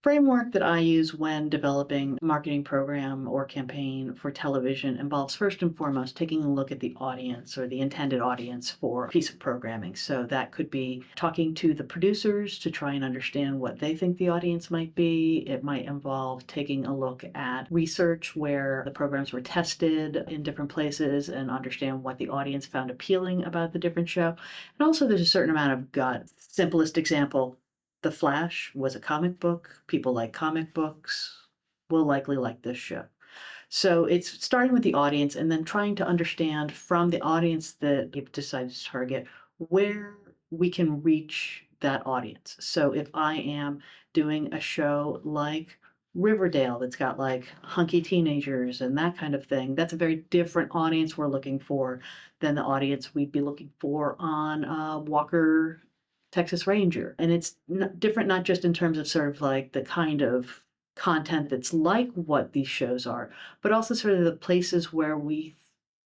framework that I use when developing a marketing program or campaign for television involves first and foremost taking a look at the audience or the intended audience for a piece of programming. So that could be talking to the producers to try and understand what they think the audience might be. It might involve taking a look at research where the programs were tested in different places and understand what the audience found appealing about the different show. And also, there's a certain amount of gut. Simplest example, the Flash was a comic book. People like comic books, will likely like this show. So it's starting with the audience and then trying to understand from the audience that you've decided to target where we can reach that audience. So if I am doing a show like Riverdale that's got like hunky teenagers and that kind of thing, that's a very different audience we're looking for than the audience we'd be looking for on Walker Texas Ranger. And it's different, not just in terms of sort of like the kind of content that's like what these shows are, but also sort of the places where we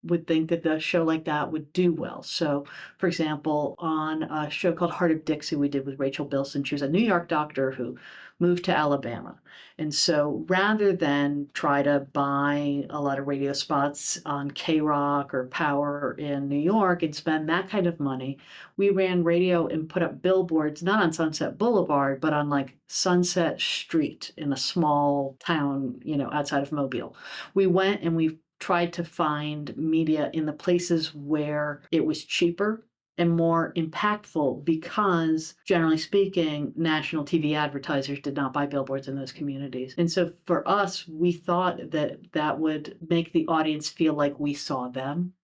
would think that the show like that would do well. So, for example, on a show called Heart of Dixie we did with Rachel Bilson, she was a New York doctor who moved to Alabama. And so rather than try to buy a lot of radio spots on K Rock or Power in New York and spend that kind of money, we ran radio and put up billboards, not on Sunset Boulevard, but on like Sunset Street in a small town, outside of Mobile. We went and we tried to find media in the places where it was cheaper and more impactful because, generally speaking, national TV advertisers did not buy billboards in those communities. And so for us, we thought that that would make the audience feel like we saw them,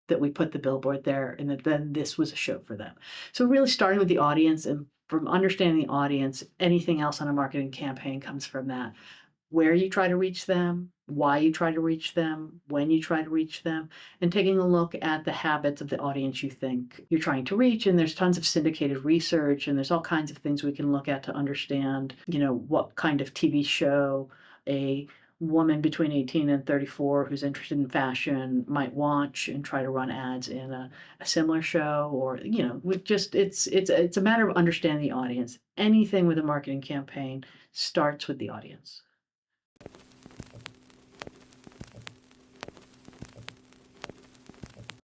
that we put the billboard there, and that then this was a show for them. So really starting with the audience, and from understanding the audience, anything else on a marketing campaign comes from that. Where you try to reach them, why you try to reach them, when you try to reach them, and taking a look at the habits of the audience you think you're trying to reach. And there's tons of syndicated research, and there's all kinds of things we can look at to understand, what kind of TV show a woman between 18 and 34 who's interested in fashion might watch and try to run ads in a similar show. Or with just it's a matter of understanding the audience. Anything with a marketing campaign starts with the audience.